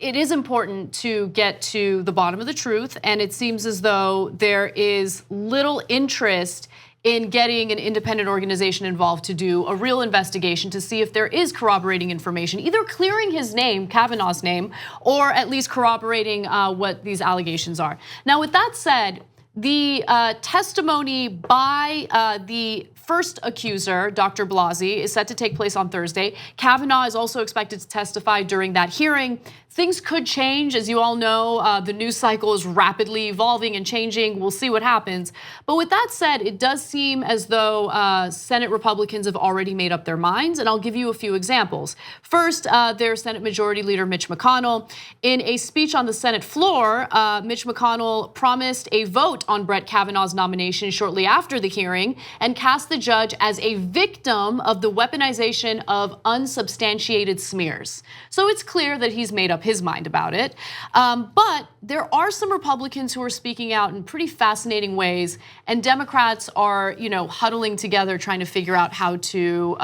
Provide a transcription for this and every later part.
it is important to get to the bottom of the truth, and it seems as though there is little interest in getting an independent organization involved to do a real investigation to see if there is corroborating information, either clearing his name, Kavanaugh's name, or at least corroborating what these allegations are. Now, with that said, the testimony by the first accuser, Dr. Blasey, is set to take place on Thursday. Kavanaugh is also expected to testify during that hearing. Things could change, as you all know, the news cycle is rapidly evolving and changing. We'll see what happens. But with that said, it does seem as though Senate Republicans have already made up their minds, and I'll give you a few examples. First, their Senate Majority Leader Mitch McConnell. In a speech on the Senate floor, Mitch McConnell promised a vote on Brett Kavanaugh's nomination shortly after the hearing and cast the judge as a victim of the weaponization of unsubstantiated smears. So it's clear that he's made up his mind about it. But there are some Republicans who are speaking out in pretty fascinating ways, and Democrats are, huddling together trying to figure out how to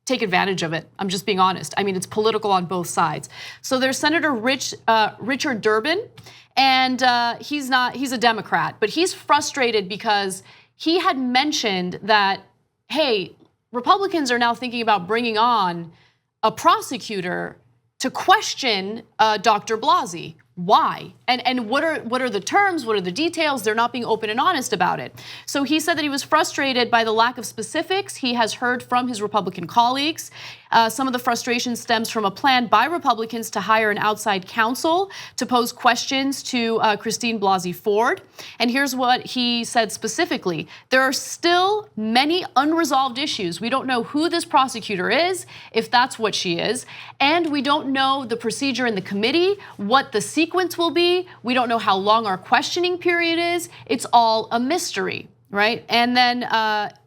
take advantage of it. I'm just being honest. I mean, it's political on both sides. So there's Senator Richard Durbin, and he's a Democrat, but he's frustrated because he had mentioned that, hey, Republicans are now thinking about bringing on a prosecutor to question Dr. Blasey. Why? And what are the terms? What are the details? They're not being open and honest about it. So he said that he was frustrated by the lack of specifics he has heard from his Republican colleagues. Some of the frustration stems from a plan by Republicans to hire an outside counsel to pose questions to Chistine Blasey Ford. And here's what he said specifically. There are still many unresolved issues. We don't know who this prosecutor is, if that's what she is. And we don't know the procedure in the committee, what the sequence will be. We don't know how long our questioning period is. It's all a mystery, right? And then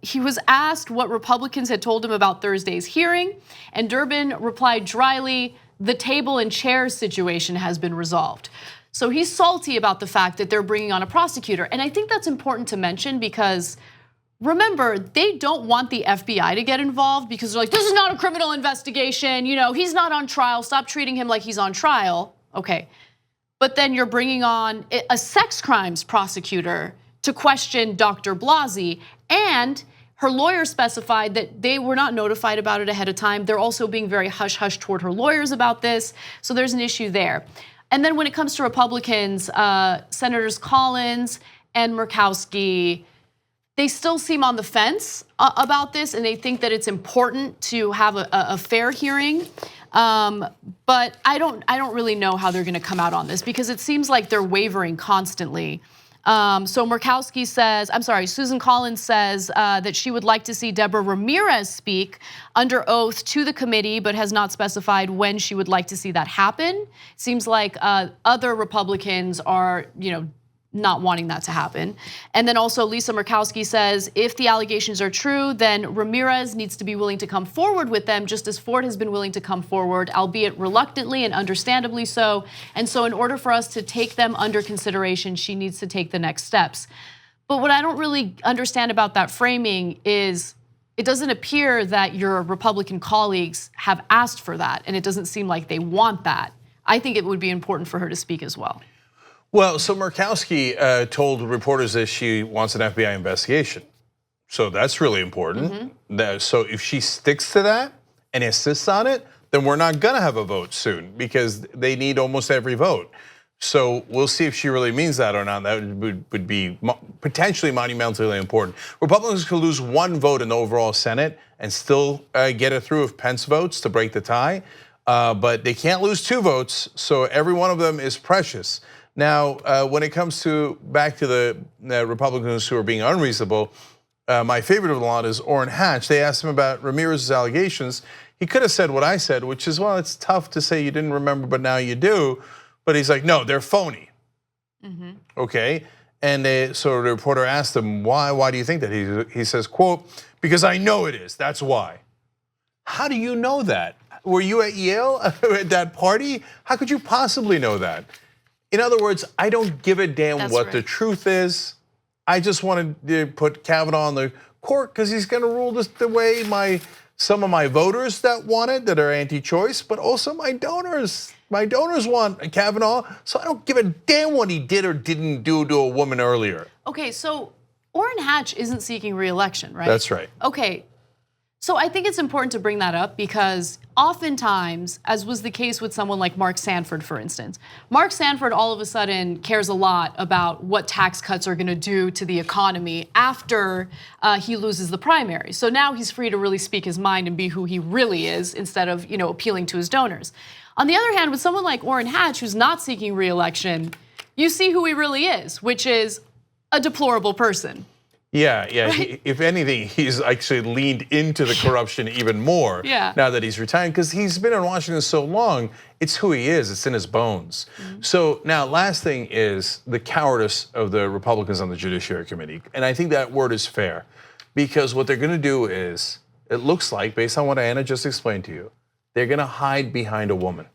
he was asked what Republicans had told him about Thursday's hearing, and Durbin replied dryly, the table and chairs situation has been resolved. So he's salty about the fact that they're bringing on a prosecutor. And I think that's important to mention because remember, they don't want the FBI to get involved because they're like, this is not a criminal investigation. He's not on trial. Stop treating him like he's on trial. Okay. But then you're bringing on a sex crimes prosecutor to question Dr. Blasey, and her lawyer specified that they were not notified about it ahead of time. They're also being very hush-hush toward her lawyers about this, so there's an issue there. And then when it comes to Republicans, Senators Collins and Murkowski, they still seem on the fence about this, and they think that it's important to have a fair hearing. But I don't really know how they're going to come out on this because it seems like they're wavering constantly. So Murkowski says, Susan Collins says that she would like to see Deborah Ramirez speak under oath to the committee, but has not specified when she would like to see that happen. Seems like other Republicans are, not wanting that to happen. And then also Lisa Murkowski says, if the allegations are true, then Ramirez needs to be willing to come forward with them, just as Ford has been willing to come forward, albeit reluctantly and understandably so. And so in order for us to take them under consideration, she needs to take the next steps. But what I don't really understand about that framing is it doesn't appear that your Republican colleagues have asked for that, and it doesn't seem like they want that. I think it would be important for her to speak as well. Well, so Murkowski told reporters that she wants an FBI investigation. So that's really important. So if she sticks to that and insists on it, then we're not gonna have a vote soon because they need almost every vote. So we'll see if she really means that or not. That would be potentially monumentally important. Republicans could lose one vote in the overall Senate and still get it through if Pence votes to break the tie. But they can't lose two votes, so every one of them is precious. Now, when it comes back to the Republicans who are being unreasonable, my favorite of the lot is Orrin Hatch. They asked him about Ramirez's allegations. He could have said what I said, which is, well, it's tough to say you didn't remember, but now you do. But he's like, no, they're phony. Okay, and so the reporter asked him, why do you think that? He says, quote, because I know it is, that's why. How do you know that? Were you at Yale at that party? How could you possibly know that? In other words, I don't give a damn what the truth is. I just wanted to put Kavanaugh on the court because he's going to rule this the way my some of my voters that want it, that are anti-choice, but also my donors. My donors want Kavanaugh, so I don't give a damn what he did or didn't do to a woman earlier. Okay, so Orrin Hatch isn't seeking re-election, right? That's right. Okay, so I think it's important to bring that up because oftentimes, as was the case with someone like Mark Sanford, for instance, Mark Sanford all of a sudden cares a lot about what tax cuts are gonna do to the economy after he loses the primary. So now he's free to really speak his mind and be who he really is instead of appealing to his donors. On the other hand, with someone like Orrin Hatch, who's not seeking re-election, you see who he really is, which is a deplorable person. Yeah. Right? If anything, he's actually leaned into the corruption even more now that he's retired, because he's been in Washington so long, it's who he is, it's in his bones. So now, last thing is the cowardice of the Republicans on the Judiciary Committee. And I think that word is fair, because what they're gonna do is, it looks like, based on what Anna just explained to you, they're gonna hide behind a woman.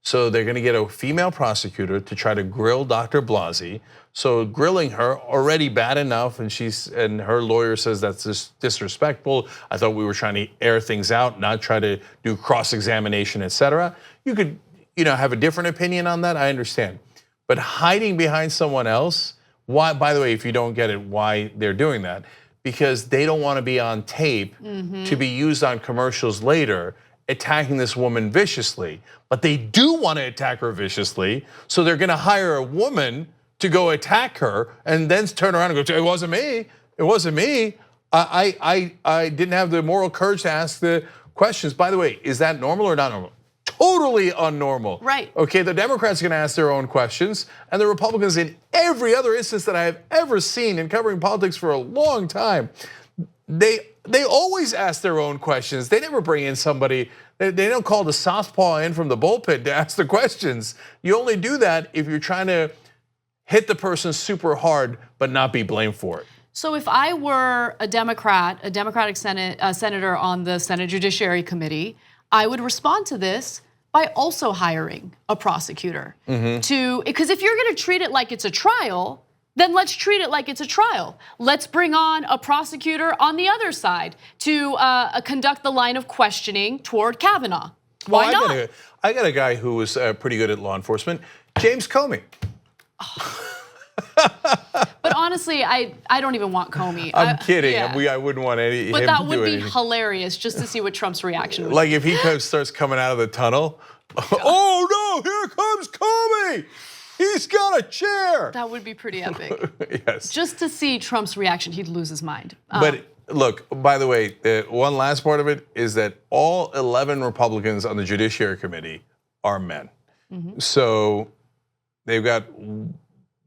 So they're gonna get a female prosecutor to try to grill Dr. Blasey. So grilling her already bad enough, and her lawyer says that's just disrespectful. I thought we were trying to air things out, not try to do cross-examination, etc. You could, have a different opinion on that, I understand. But hiding behind someone else, why, by the way, if you don't get it, why they're doing that? Because they don't want to be on tape to be used on commercials later, attacking this woman viciously. But they do want to attack her viciously, so they're gonna hire a woman to go attack her and then turn around and go, it wasn't me, it wasn't me. I didn't have the moral courage to ask the questions. By the way, is that normal or not normal? Totally unnormal. Right. Okay, the Democrats are gonna ask their own questions, and the Republicans, in every other instance that I have ever seen in covering politics for a long time, they always ask their own questions. They never bring in somebody, they don't call the southpaw in from the bullpen to ask the questions. You only do that if you're trying to hit the person super hard but not be blamed for it. So if I were a Democratic senator on the Senate Judiciary Committee, I would respond to this by also hiring a prosecutor because if you're gonna treat it like it's a trial, then let's treat it like it's a trial. Let's bring on a prosecutor on the other side to conduct the line of questioning toward Kavanaugh. Why not? I got a guy who was pretty good at law enforcement, James Comey. But honestly, I don't even want Comey. I'm kidding. I wouldn't want him to do anything. But that would be hilarious just to see what Trump's reaction would be. Like if he starts coming out of the tunnel, oh no, here comes Comey. He's got a chair. That would be pretty epic. Yes. Just to see Trump's reaction, he'd lose his mind. But look, by the way, one last part of it is that all 11 Republicans on the Judiciary Committee are men. So they've got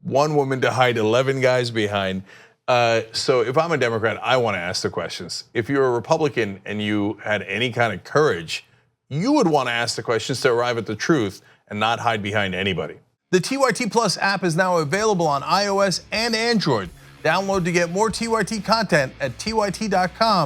one woman to hide 11 guys behind. So if I'm a Democrat, I want to ask the questions. If you're a Republican and you had any kind of courage, you would want to ask the questions to arrive at the truth and not hide behind anybody. The TYT Plus app is now available on iOS and Android. Download to get more TYT content at tyt.com/app.